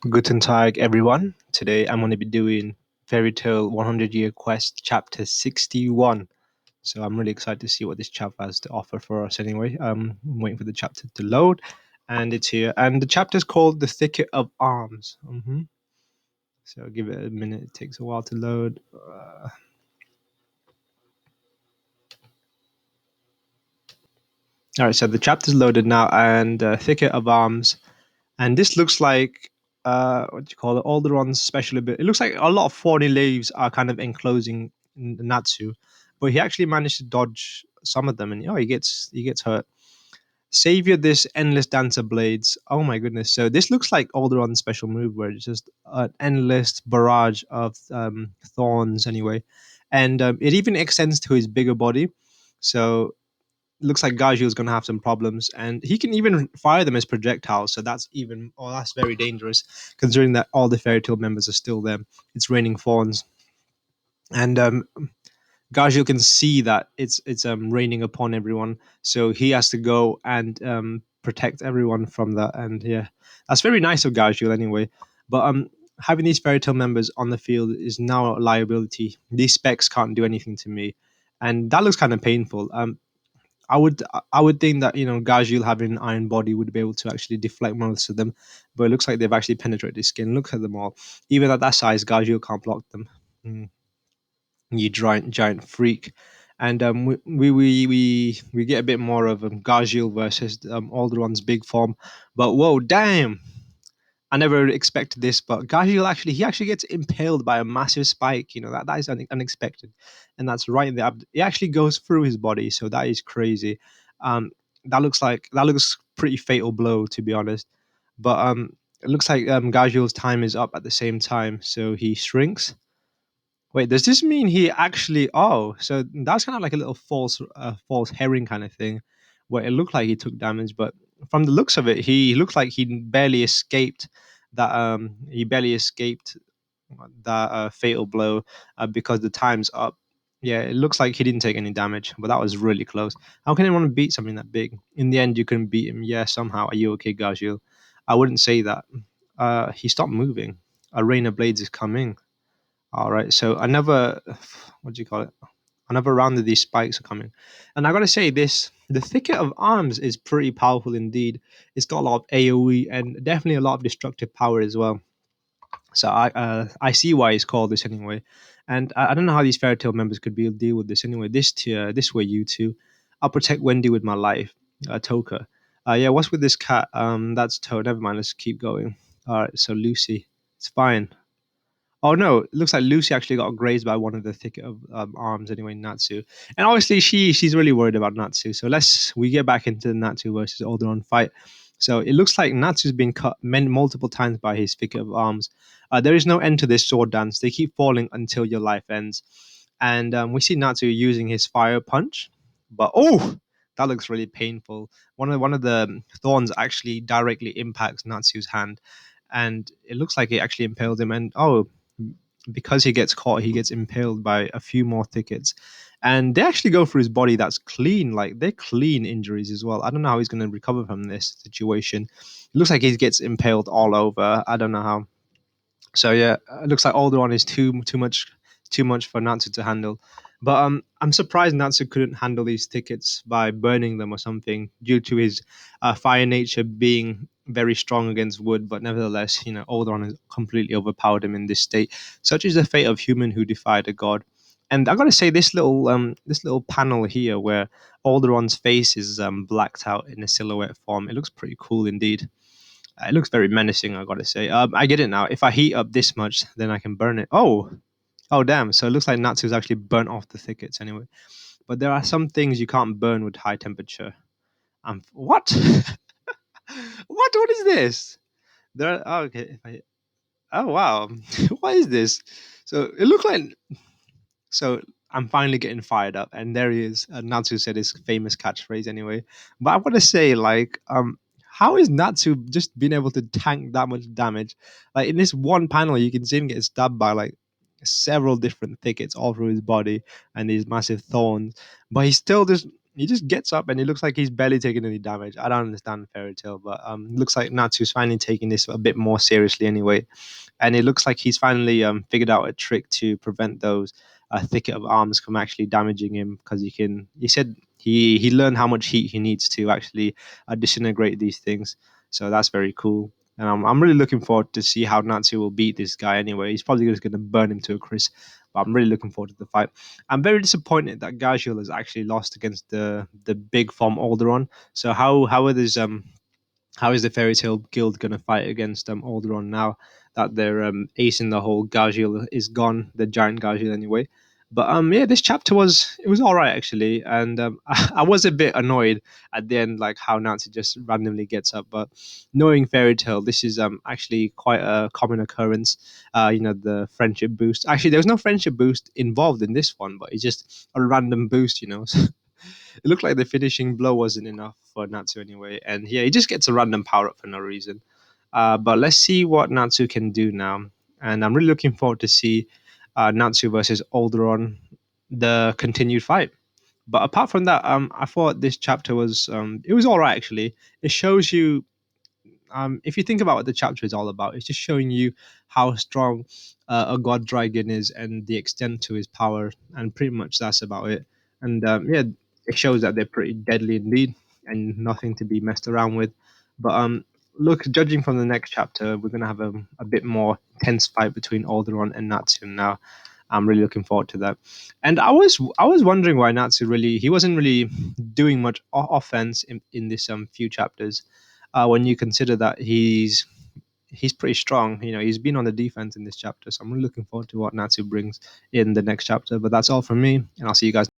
Guten Tag, everyone. Today I'm going to be doing Fairy Tale 100 Year Quest, Chapter 61. So I'm really excited to see what this chapter has to offer for us anyway. I'm waiting for the chapter to load, and it's here. And the chapter is called The Thicket of Arms. So I'll give it a minute. It takes a while to load. All right, so the chapter's loaded now, and Thicket of Arms. And this looks like what do you call it? Alderon's special ability. It looks like a lot of thorny leaves are kind of enclosing Natsu, but he actually managed to dodge some of them, and he gets hurt. Savior this endless dancer blades. Oh my goodness! So this looks like Alderon's special move, where it's just an endless barrage of thorns. Anyway, and it even extends to his bigger body. So looks like Gaju is going to have some problems, and he can even fire them as projectiles. So that's very dangerous, considering that all the fairy tale members are still there. It's raining thorns, and Gaju can see that it's raining upon everyone, so he has to go and protect everyone from that. And yeah, that's very nice of Gaju anyway. But having these fairy tale members on the field is now a liability. These specs can't do anything to me, and that looks kind of painful. I would think that Gajil having an iron body would be able to actually deflect most of them, but it looks like they've actually penetrated his skin. Look at them all. Even at that size, Gajil can't block them. Mm, you giant freak. And we get a bit more of Gajil versus Alderon's big form. But whoa, damn! I never expected this, but Gajil actually gets impaled by a massive spike. That is unexpected, and that's right in the It actually goes through his body, so that is crazy. Um, that looks pretty fatal blow, to be honest. But it looks like Gajil's time is up at the same time, so he shrinks. Wait, does this mean he actually? Oh, so that's kind of like a little false herring kind of thing, where it looked like he took damage, but from the looks of it, he looked like he barely escaped that fatal blow because the time's up. Yeah, it looks like he didn't take any damage, but that was really close. How can anyone beat something that big? In the end, you couldn't beat him. Yeah, somehow. Are you okay, Gajil? I wouldn't say that. He stopped moving. A rain of blades is coming. All right, so another, what do you call it? Another round of these spikes are coming, and I gotta say, the thicket of arms is pretty powerful indeed. It's got a lot of AOE and definitely a lot of destructive power as well. So I see why it's called this anyway, and I don't know how these fairy tale members could deal with this anyway. This tier, this way, you two. I'll protect Wendy with my life. Toka. Yeah, what's with this cat? That's Toad. Never mind. Let's keep going. All right, so Lucy, it's fine. Oh no, it looks like Lucy actually got grazed by one of the thicket of arms anyway, Natsu. And obviously she's really worried about Natsu. So we get back into the Natsu versus Alderon fight. So it looks like Natsu's been cut multiple times by his thicket of arms. There is no end to this sword dance. They keep falling until your life ends. And we see Natsu using his fire punch. But oh, that looks really painful. One of the thorns actually directly impacts Natsu's hand, and it looks like it actually impaled him. And oh, because he gets caught, he gets impaled by a few more thickets. And they actually go through his body that's clean, like they're clean injuries as well. I don't know how he's going to recover from this situation. It looks like he gets impaled all over. I don't know how. So yeah, it looks like Alderaan is too much for Natsu to handle. But I'm surprised Natsu couldn't handle these tickets by burning them or something, due to his fire nature being very strong against wood. But nevertheless, Alderaan has completely overpowered him in this state. Such is the fate of human who defied a god. And I gotta say, this little panel here where Alderaan's face is blacked out in a silhouette form, it looks pretty cool indeed. It looks very menacing, I gotta say. I get it now. If I heat up this much, then I can burn it. Oh, damn. So it looks like Natsu's actually burnt off the thickets anyway. But there are some things you can't burn with high temperature. What? What is this? Okay. Oh, wow. What is this? So it looked like. So I'm finally getting fired up, and there he is. Natsu said his famous catchphrase anyway. But I want to say, like, how is Natsu just being able to tank that much damage? Like in this one panel, you can see him get stabbed by like several different thickets all through his body and these massive thorns, but he still just he just gets up and it looks like he's barely taking any damage. I don't understand Fairy Tail, but it looks like Natsu's finally taking this a bit more seriously anyway, and it looks like he's finally figured out a trick to prevent those thicket of arms from actually damaging him because he can. He said he learned how much heat he needs to actually disintegrate these things, so that's very cool. And I'm really looking forward to see how Natsu will beat this guy anyway. He's probably just going to burn him to a crisp, but I'm really looking forward to the fight. I'm very disappointed that Gazil has actually lost against the big form Alderon. So how is the Fairy Tail Guild going to fight against Alderon now that their ace in the hole Gazil is gone, the giant Gazil anyway. But yeah, this chapter was all right actually, and I was a bit annoyed at the end, like how Nancy just randomly gets up. But knowing Fairy Tail, this is actually quite a common occurrence. The friendship boost. Actually, there was no friendship boost involved in this one, but it's just a random boost, you know. It looked like the finishing blow wasn't enough for Natsu anyway, and yeah, he just gets a random power up for no reason. But let's see what Natsu can do now, and I'm really looking forward to see Natsu versus Alderon, the continued fight. But apart from that, I thought this chapter was it was all right actually. It shows you if you think about what the chapter is all about, it's just showing you how strong a god dragon is and the extent to his power, and pretty much that's about it. And yeah, it shows that they're pretty deadly indeed and nothing to be messed around with. But look, judging from the next chapter, we're gonna have a bit more intense fight between Alderon and Natsu now. I'm really looking forward to that. And I was wondering why Natsu really he wasn't really doing much offense in this few chapters when you consider that he's pretty strong. You know, he's been on the defense in this chapter, so I'm really looking forward to what Natsu brings in the next chapter. But that's all from me, and I'll see you guys.